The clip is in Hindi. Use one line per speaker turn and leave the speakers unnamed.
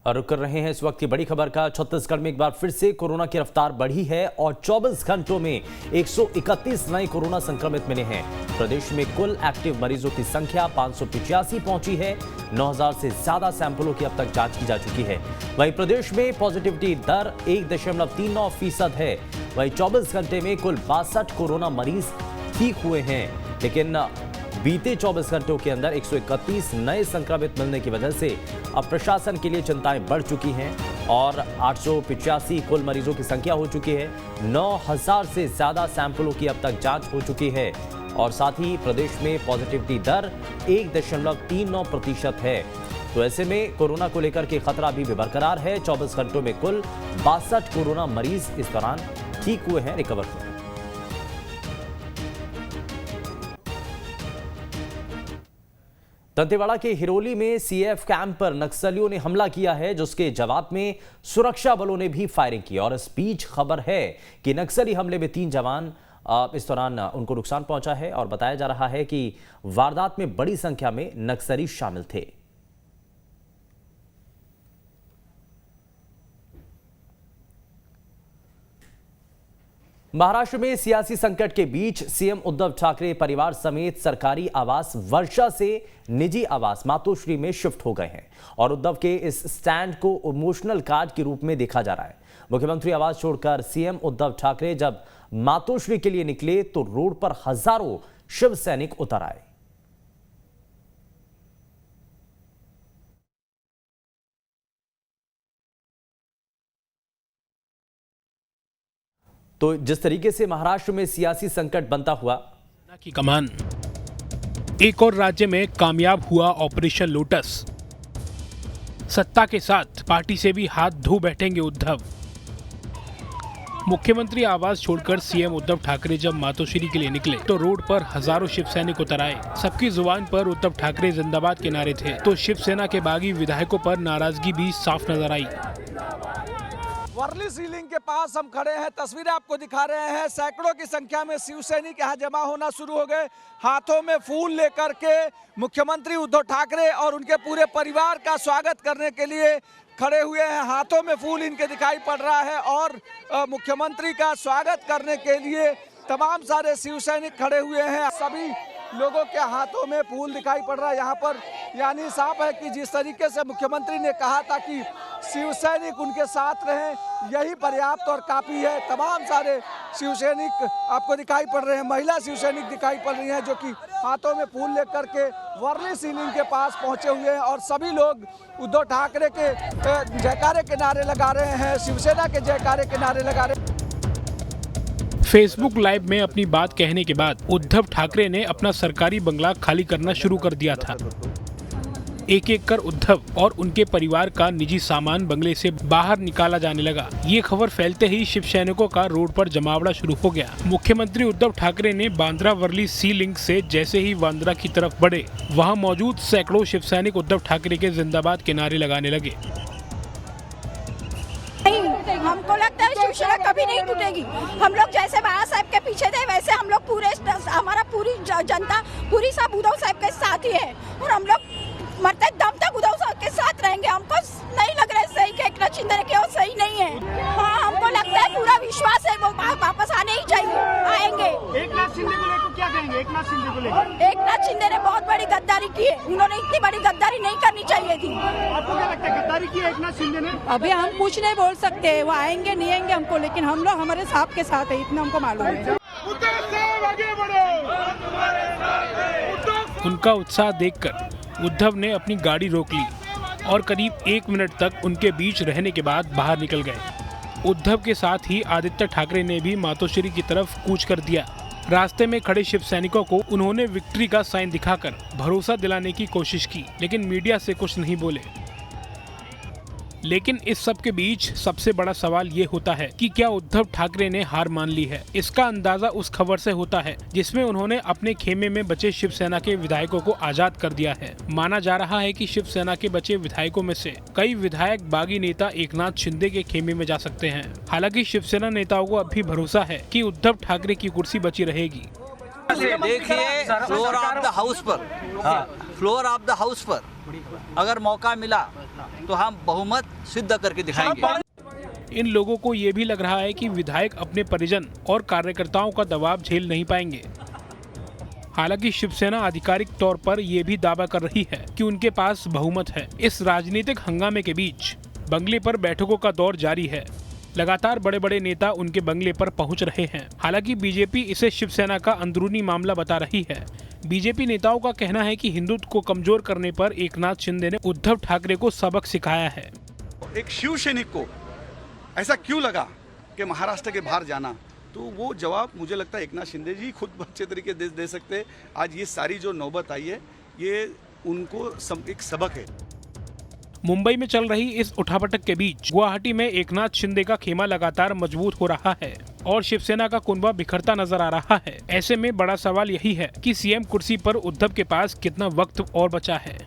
और रुक कर रहे हैं इस वक्त की बड़ी खबर का। छत्तीसगढ़ में एक बार फिर से कोरोना की रफ्तार बढ़ी है और 24 घंटों में 131 नए कोरोना संक्रमित मिले हैं। प्रदेश में कुल एक्टिव मरीजों की संख्या 585 पहुंची है। 9000 से ज्यादा सैंपलों की अब तक जांच की जा चुकी है। वहीं प्रदेश में पॉजिटिविटी दर 1.39% है। वहीं 24 घंटे में कुल 62 कोरोना मरीज ठीक हुए हैं, लेकिन बीते 24 घंटों के अंदर 131 नए संक्रमित मिलने की वजह से अब प्रशासन के लिए चिंताएं बढ़ चुकी हैं और 885 कुल मरीजों की संख्या हो चुकी है। 9000 से ज्यादा सैंपलों की अब तक जांच हो चुकी है और साथ ही प्रदेश में पॉजिटिविटी दर 1.39% है। तो ऐसे में कोरोना को लेकर के खतरा अभी भी बरकरार है। 24 घंटों में कुल 62 कोरोना मरीज इस दौरान ठीक हुए हैं, रिकवर हुए। दंतेवाड़ा के हिरोली में सीएफ कैंप पर नक्सलियों ने हमला किया है, जिसके जवाब में सुरक्षा बलों ने भी फायरिंग की। और इस बीच खबर है कि नक्सली हमले में 3 जवान इस दौरान उनको नुकसान पहुंचा है और बताया जा रहा है कि वारदात में बड़ी संख्या में नक्सली शामिल थे। महाराष्ट्र में सियासी संकट के बीच सीएम उद्धव ठाकरे परिवार समेत सरकारी आवास वर्षा से निजी आवास मातोश्री में शिफ्ट हो गए हैं और उद्धव के इस स्टैंड को इमोशनल कार्ड के रूप में देखा जा रहा है। मुख्यमंत्री आवास छोड़कर सीएम उद्धव ठाकरे जब मातोश्री के लिए निकले तो रोड पर हजारों शिव सैनिक उतर आए। तो जिस तरीके से महाराष्ट्र में सियासी संकट बनता हुआ
की कमान, एक और राज्य में कामयाब हुआ ऑपरेशन लोटस। सत्ता के साथ पार्टी से भी हाथ धो बैठेंगे उद्धव। मुख्यमंत्री आवास छोड़कर सीएम उद्धव ठाकरे जब मातोश्री के लिए निकले तो रोड पर हजारों शिव सैनिक उतर आए। सबकी जुबान पर उद्धव ठाकरे जिंदाबाद के नारे थे, तो शिवसेना के बागी विधायकों पर नाराजगी भी साफ नजर आई।
वर्ली सीलिंग के पास हम खड़े हैं, तस्वीरें आपको दिखा रहे हैं। सैकड़ों की संख्या में शिव सैनिक यहाँ जमा होना शुरू हो गए। हाथों में फूल लेकर के मुख्यमंत्री उद्धव ठाकरे और उनके पूरे परिवार का स्वागत करने के लिए खड़े हुए हैं। हाथों में फूल इनके दिखाई पड़ रहा है और मुख्यमंत्री का स्वागत करने के लिए तमाम सारे शिव सैनिक खड़े हुए हैं। सभी लोगों के हाथों में फूल दिखाई पड़ रहा है यहाँ पर। यानी साफ है कि जिस तरीके से मुख्यमंत्री ने कहा था कि शिव सैनिक उनके साथ रहें, यही पर्याप्त और काफ़ी है। तमाम सारे शिव सैनिक आपको दिखाई पड़ रहे हैं। महिला शिव सैनिक दिखाई पड़ रही हैं जो कि हाथों में फूल लेकर के वर्ली सीलिंग के पास पहुंचे हुए हैं और सभी लोग उद्धव ठाकरे के जयकारे के नारे लगा रहे हैं, शिवसेना के जयकारे के नारे लगा रहे हैं।
फेसबुक लाइव में अपनी बात कहने के बाद उद्धव ठाकरे ने अपना सरकारी बंगला खाली करना शुरू कर दिया था। एक एक कर उद्धव और उनके परिवार का निजी सामान बंगले से बाहर निकाला जाने लगा। ये खबर फैलते ही शिव सैनिकों का रोड पर जमावड़ा शुरू हो गया। मुख्यमंत्री उद्धव ठाकरे ने बांद्रा वर्ली सी लिंक से जैसे ही बांद्रा की तरफ बढ़े, वहां मौजूद सैकड़ों शिव सैनिक उद्धव ठाकरे के जिंदाबाद के नारे लगाने लगे।
हमको लगता है शिवसेना कभी नहीं टूटेगी। हम लोग जैसे बाबा साहब के पीछे थे, वैसे हम लोग हमारा पूरी जनता पूरी सब उद्धव साहब के साथ ही है और हम लोग मरते दम तक उद्धव साहब के साथ रहेंगे। हमको नहीं लग रहा है सही के एकनाथ शिंदे के वो सही नहीं है। हाँ, हमको लगता है, पूरा विश्वास है वो वापस आने ही चाहिए, आएंगे।
एकनाथ शिंदे को लेकर क्या कहेंगे? एकनाथ शिंदे को लेकर
एकनाथ शिंदे ने बहुत बड़ी गद्दारी की है। उन्होंने इतनी बड़ी गद्दारी नहीं करनी चाहिए थी।
आपको क्या लगता है गद्दारी की है एकनाथ शिंदे ने?
अभी हम कुछ नहीं बोल सकते, वो आएंगे नहीं आएंगे हमको, लेकिन हम लोग हमारे साहब के साथ है, इतना हमको मालूम है।
उनका उत्साह देखकर उद्धव ने अपनी गाड़ी रोक ली और करीब 1 मिनट तक उनके बीच रहने के बाद बाहर निकल गए। उद्धव के साथ ही आदित्य ठाकरे ने भी मातोश्री की तरफ कूच कर दिया। रास्ते में खड़े शिव सैनिकों को उन्होंने विक्ट्री का साइन दिखाकर भरोसा दिलाने की कोशिश की, लेकिन मीडिया से कुछ नहीं बोले। लेकिन इस सब के बीच सबसे बड़ा सवाल ये होता है कि क्या उद्धव ठाकरे ने हार मान ली है। इसका अंदाजा उस खबर से होता है जिसमें उन्होंने अपने खेमे में बचे शिवसेना के विधायकों को आजाद कर दिया है। माना जा रहा है कि शिवसेना के बचे विधायकों में से कई विधायक बागी नेता एकनाथ शिंदे के खेमे में जा सकते हैं। हालांकि शिवसेना नेताओं को अब भी भरोसा है कि उद्धव ठाकरे की कुर्सी बची रहेगी।
देखिए, फ्लोर ऑफ द हाउस पर अगर मौका मिला तो हम बहुमत सिद्ध करके दिखाएंगे।
इन लोगों को ये भी लग रहा है कि विधायक अपने परिजन और कार्यकर्ताओं का दबाव झेल नहीं पाएंगे। हालांकि शिवसेना आधिकारिक तौर पर यह भी दावा कर रही है कि उनके पास बहुमत है। इस राजनीतिक हंगामे के बीच बंगले पर बैठकों का दौर जारी है। लगातार बड़े बड़े नेता उनके बंगले पर पहुंच रहे हैं। हालांकि बीजेपी इसे शिवसेना का अंदरूनी मामला बता रही है। बीजेपी नेताओं का कहना है कि हिंदुत्व को कमजोर करने पर एकनाथ शिंदे ने उद्धव ठाकरे को सबक सिखाया है।
एक शिवसैनिक को ऐसा क्यों लगा कि महाराष्ट्र के बाहर जाना, तो वो जवाब मुझे लगता है एकनाथ शिंदे जी खुद अच्छे तरीके दे सकते हैं। आज ये सारी जो नौबत आई है ये उनको एक सबक है।
मुंबई में चल रही इस उठापटक के बीच गुवाहाटी में एकनाथ शिंदे का खेमा लगातार मजबूत हो रहा है और शिवसेना का कुनबा बिखरता नजर आ रहा है। ऐसे में बड़ा सवाल यही है कि सीएम कुर्सी पर उद्धव के पास कितना वक्त और बचा है।